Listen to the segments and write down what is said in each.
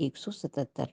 177।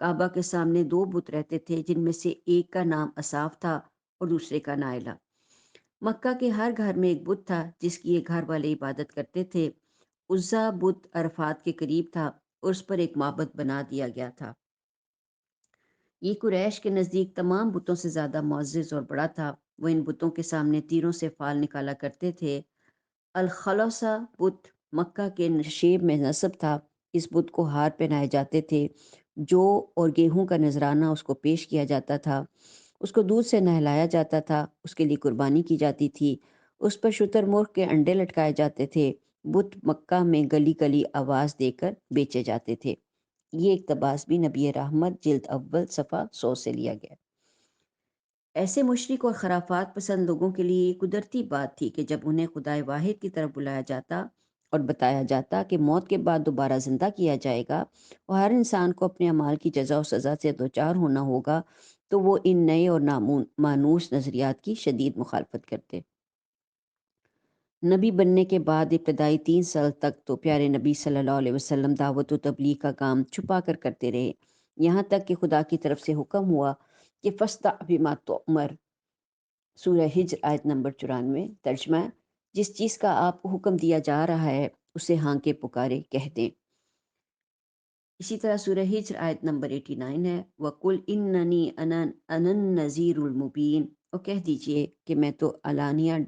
کعبہ کے سامنے دو بت رہتے تھے، جن میں سے ایک کا نام اصاف تھا اور دوسرے کا نائلہ۔ مکہ کے ہر گھر میں ایک بت تھا جس کی ایک گھر والے عبادت کرتے تھے۔ عزا بت عرفات کے قریب تھا اور اس پر ایک معبد بنا دیا گیا تھا۔ یہ قریش کے نزدیک تمام بتوں سے زیادہ معزز اور بڑا تھا۔ وہ ان بتوں کے سامنے تیروں سے فال نکالا کرتے تھے۔ الخلوصہ بت مکہ کے نشیب میں نصب تھا۔ اس بت کو ہار پہنائے جاتے تھے، جو اور گیہوں کا نذرانہ اس کو پیش کیا جاتا تھا۔ اس کو دودھ سے نہلایا جاتا تھا، اس کے لیے قربانی کی جاتی تھی۔ اس پر شتر مرغ کے انڈے لٹکائے جاتے تھے۔ بت مکہ میں گلی گلی آواز دے کر بیچے جاتے تھے۔ یہ اقتباس بھی نبی رحمت جلد اول صفحہ 100 سے لیا گیا۔ ایسے مشرک اور خرافات پسند لوگوں کے لیے یہ قدرتی بات تھی کہ جب انہیں خدائے واحد کی طرف بلایا جاتا اور بتایا جاتا کہ موت کے بعد دوبارہ زندہ کیا جائے گا اور ہر انسان کو اپنے اعمال کی جزا و سزا سے دوچار ہونا ہوگا، تو وہ ان نئے اور مانوس نظریات کی شدید مخالفت کرتے۔ نبی بننے کے بعد ابتدائی 3 سال تک تو پیارے نبی صلی اللہ علیہ وسلم دعوت و تبلیغ کا کام چھپا کر کرتے رہے، یہاں تک کہ خدا کی طرف سے حکم ہوا کہ فَاسْتَعْ بِمَا تُؤْمَرُ، سورہ ہجر آیت نمبر 94، ترجمہ: جس چیز کا آپ کو حکم دیا جا رہا ہے اسے ہاں کے پکارے کہہ دیں۔ اسی طرح سورہ ہجر آیت نمبر 89 ہے، وَقُلْ إِنَّنِي أَنَا النَّذِيرُ الْمُبِينُ، اور کہہ دیجئے کہ میں تو علانیہ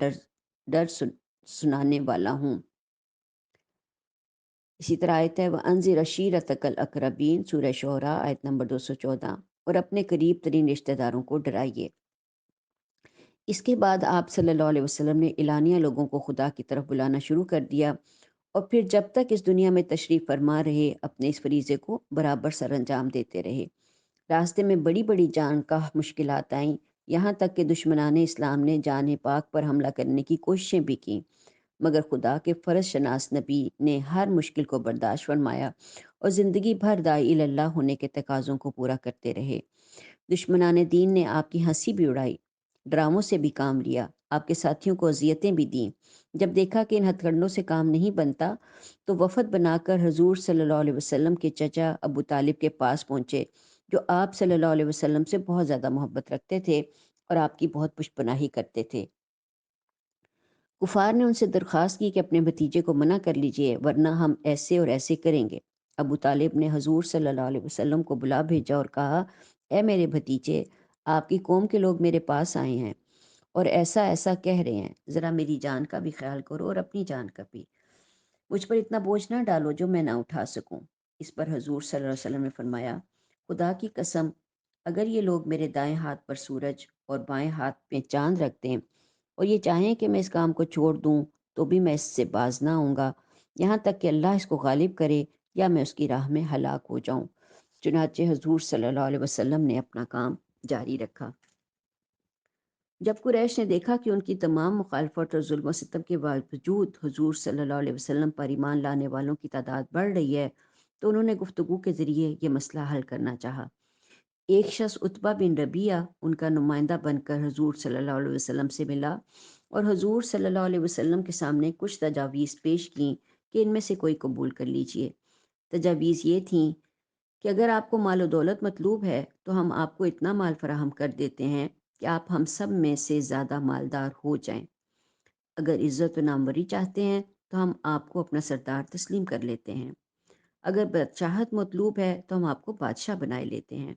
ڈر سنانے والا ہوں۔ اسی طرح آیت ہے وَأَنذِرْ عَشِيرَتَكَ الْأَقْرَبِينَ، سورہ شعراء آیت نمبر 214، اور اپنے قریب ترین رشتہ داروں کو ڈرائیے۔ اس کے بعد آپ صلی اللہ علیہ وسلم نے اعلانیہ لوگوں کو خدا کی طرف بلانا شروع کر دیا، اور پھر جب تک اس دنیا میں تشریف فرما رہے اپنے اس فریضے کو برابر سر انجام دیتے رہے۔ راستے میں بڑی بڑی جان کا مشکلات آئیں، یہاں تک کہ دشمنان اسلام نے جان پاک پر حملہ کرنے کی کوششیں بھی کیں، مگر خدا کے فرض شناس نبی نے ہر مشکل کو برداشت فرمایا اور زندگی بھر داعی اللہ ہونے کے تقاضوں کو پورا کرتے رہے۔ دشمنان دین نے آپ کی ہنسی بھی اڑائی، ڈراموں سے بھی کام لیا، آپ کے ساتھیوں کو اذیتیں بھی دیں۔ جب دیکھا کہ ان ہتھ کنڈوں سے کام نہیں بنتا تو وفد بنا کر حضور صلی اللہ علیہ وسلم کے چچا ابو طالب کے پاس پہنچے، جو آپ صلی اللہ علیہ وسلم سے بہت زیادہ محبت رکھتے تھے اور آپ کی بہت پشت پناہی کرتے تھے۔ کفار نے ان سے درخواست کی کہ اپنے بھتیجے کو منع کر لیجئے، ورنہ ہم ایسے اور ایسے کریں گے۔ ابو طالب نے حضور صلی اللہ علیہ وسلم کو بلا بھیجا اور کہا، اے میرے بھتیجے، آپ کی قوم کے لوگ میرے پاس آئے ہیں اور ایسا ایسا کہہ رہے ہیں، ذرا میری جان کا بھی خیال کرو اور اپنی جان کا بھی، مجھ پر اتنا بوجھ نہ ڈالو جو میں نہ اٹھا سکوں۔ اس پر حضور صلی اللہ علیہ وسلم نے فرمایا، خدا کی قسم، اگر یہ لوگ میرے دائیں ہاتھ پر سورج اور بائیں ہاتھ پہ چاند رکھ دیں اور یہ چاہیں کہ میں اس کام کو چھوڑ دوں تو بھی میں اس سے باز نہ ہوں گا، یہاں تک کہ اللہ اس کو غالب کرے یا میں اس کی راہ میں ہلاک ہو جاؤں۔ چنانچہ حضور صلی اللہ علیہ وسلم نے اپنا کام جاری رکھا۔ جب قریش نے دیکھا کہ ان کی تمام مخالفت اور ظلم و ستم کے باوجود حضور صلی اللہ علیہ وسلم پر ایمان لانے والوں کی تعداد بڑھ رہی ہے، تو انہوں نے گفتگو کے ذریعے یہ مسئلہ حل کرنا چاہا۔ ایک شخص عتبہ بن ربیعہ ان کا نمائندہ بن کر حضور صلی اللہ علیہ وسلم سے ملا اور حضور صلی اللہ علیہ وسلم کے سامنے کچھ تجاویز پیش کیں کہ ان میں سے کوئی قبول کر لیجئے۔ تجاویز یہ تھیں کہ اگر آپ کو مال و دولت مطلوب ہے تو ہم آپ کو اتنا مال فراہم کر دیتے ہیں کہ آپ ہم سب میں سے زیادہ مالدار ہو جائیں۔ اگر عزت و ناموری چاہتے ہیں تو ہم آپ کو اپنا سردار تسلیم کر لیتے ہیں۔ اگر بادشاہت مطلوب ہے تو ہم آپ کو بادشاہ بنائے لیتے ہیں۔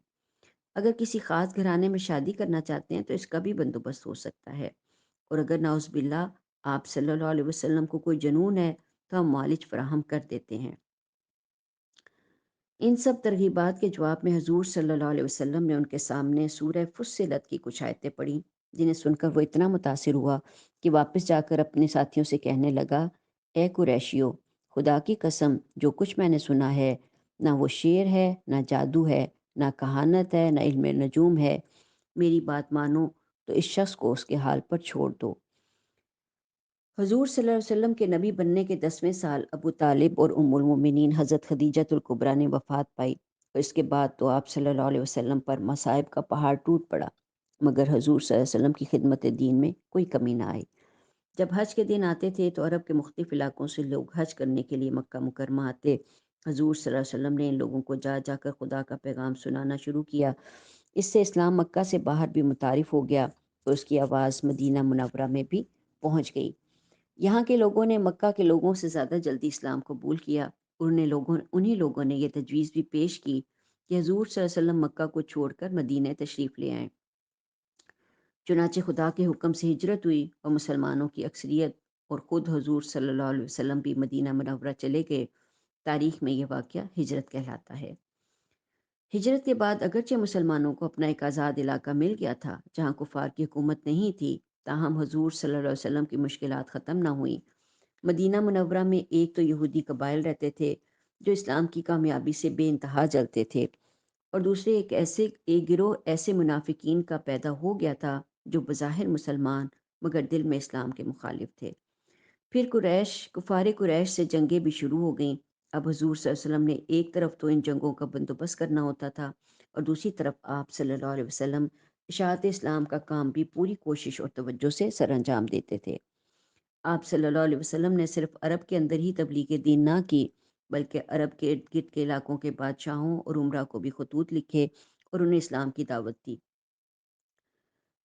اگر کسی خاص گھرانے میں شادی کرنا چاہتے ہیں تو اس کا بھی بندوبست ہو سکتا ہے، اور اگر نعوذ باللہ آپ صلی اللہ علیہ وسلم کو کوئی جنون ہے تو ہم معالج فراہم کر دیتے ہیں۔ ان سب ترغیبات کے جواب میں حضور صلی اللہ علیہ وسلم نے ان کے سامنے سورہ فصلت کی کچھ آیتیں پڑھیں، جنہیں سن کر وہ اتنا متاثر ہوا کہ واپس جا کر اپنے ساتھیوں سے کہنے لگا، اے قریشیو، خدا کی قسم، جو کچھ میں نے سنا ہے، نہ وہ شعر ہے، نہ جادو ہے، نہ کہانت ہے، نہ علم نجوم ہے۔ میری بات مانو تو اس شخص کو اس کے حال پر چھوڑ دو۔ حضور صلی اللہ علیہ وسلم کے نبی بننے کے 10ویں سال ابو طالب اور ام المومنین حضرت خدیجۃ الکبریٰ نے وفات پائی، اور اس کے بعد تو آپ صلی اللہ علیہ وسلم پر مصائب کا پہاڑ ٹوٹ پڑا، مگر حضور صلی اللہ علیہ وسلم کی خدمت دین میں کوئی کمی نہ آئی۔ جب حج کے دن آتے تھے تو عرب کے مختلف علاقوں سے لوگ حج کرنے کے لیے مکہ مکرمہ آتے حضور صلی اللہ علیہ وسلم نے ان لوگوں کو جا جا کر خدا کا پیغام سنانا شروع کیا۔ اس سے اسلام مکہ سے باہر بھی متعارف ہو گیا اور اس کی آواز مدینہ منورہ میں بھی پہنچ گئی۔ یہاں کے لوگوں نے مکہ کے لوگوں سے زیادہ جلدی اسلام قبول کیا۔ انہی لوگوں نے یہ تجویز بھی پیش کی کہ حضور صلی اللہ علیہ وسلم مکہ کو چھوڑ کر مدینہ تشریف لے آئیں۔ چنانچہ خدا کے حکم سے ہجرت ہوئی اور مسلمانوں کی اکثریت اور خود حضور صلی اللہ علیہ وسلم بھی مدینہ منورہ چلے گئے۔ تاریخ میں یہ واقعہ ہجرت کہلاتا ہے۔ ہجرت کے بعد اگرچہ مسلمانوں کو اپنا ایک آزاد علاقہ مل گیا تھا جہاں کفار کی حکومت نہیں تھی، تاہم حضور صلی اللہ علیہ وسلم کی مشکلات ختم نہ ہوئیں۔ مدینہ منورہ میں ایک تو یہودی قبائل رہتے تھے جو اسلام کی کامیابی سے بے انتہا جلتے تھے، اور دوسرے ایک گروہ ایسے منافقین کا پیدا ہو گیا تھا جو بظاہر مسلمان مگر دل میں اسلام کے مخالف تھے۔ پھر کفار قریش سے جنگیں بھی شروع ہو گئیں۔ اب حضور صلی اللہ علیہ وسلم نے ایک طرف تو ان جنگوں کا بندوبست کرنا ہوتا تھا اور دوسری طرف آپ صلی اللہ علیہ وسلم اشاعت اسلام کا کام بھی پوری کوشش اور توجہ سے سر انجام دیتے تھے۔ آپ صلی اللہ علیہ وسلم نے صرف عرب کے اندر ہی تبلیغ دین نہ کی، بلکہ عرب کے ارد گرد کے علاقوں کے بادشاہوں اور عمرا کو بھی خطوط لکھے اور انہیں اسلام کی دعوت دی۔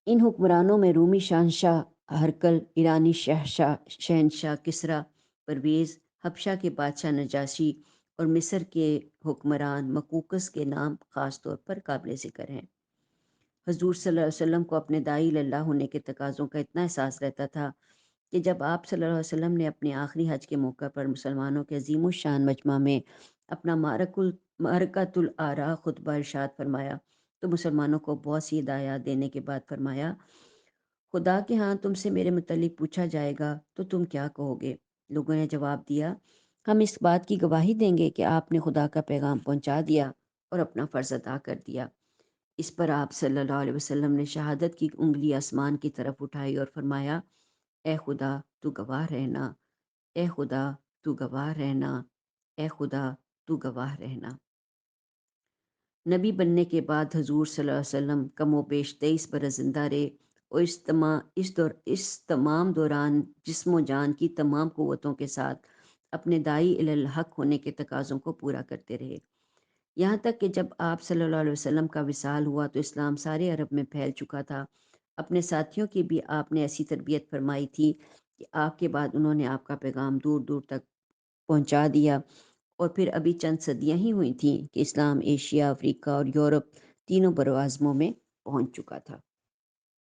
ان حکمرانوں میں رومی شہنشاہ ہرقل، ایرانی شہنشاہ کسریٰ پرویز، حبشہ کے بادشاہ نجاشی اور مصر کے حکمران مقوقس کے نام خاص طور پر قابل ذکر ہیں۔ حضور صلی اللہ علیہ وسلم کو اپنے داعی اللہ ہونے کے تقاضوں کا اتنا احساس رہتا تھا کہ جب آپ صلی اللہ علیہ وسلم نے اپنے آخری حج کے موقع پر مسلمانوں کے عظیم الشان مجمع میں اپنا معرکۃ الآراء خطبہ ارشاد فرمایا تو مسلمانوں کو بہت سی ہدایات دینے کے بعد فرمایا، خدا کے ہاں تم سے میرے متعلق پوچھا جائے گا تو تم کیا کہو گے؟ لوگوں نے جواب دیا، ہم اس بات کی گواہی دیں گے کہ آپ نے خدا کا پیغام پہنچا دیا اور اپنا فرض ادا کر دیا۔ اس پر آپ صلی اللہ علیہ وسلم نے شہادت کی انگلی آسمان کی طرف اٹھائی اور فرمایا، اے خدا تو گواہ رہنا، اے خدا تو گواہ رہنا، اے خدا تو گواہ رہنا۔ نبی بننے کے بعد حضور صلی اللہ علیہ وسلم کم و بیش 23 برس زندہ رہے اور اس تمام دوران جسم و جان کی تمام قوتوں کے ساتھ اپنے داعی الی الحق ہونے کے تقاضوں کو پورا کرتے رہے، یہاں تک کہ جب آپ صلی اللہ علیہ وسلم کا وصال ہوا تو اسلام سارے عرب میں پھیل چکا تھا۔ اپنے ساتھیوں کی بھی آپ نے ایسی تربیت فرمائی تھی کہ آپ کے بعد انہوں نے آپ کا پیغام دور دور تک پہنچا دیا، اور پھر ابھی چند صدیاں ہی ہوئی تھیں کہ اسلام ایشیا، افریقہ اور یورپ تینوں براعظموں میں پہنچ چکا تھا۔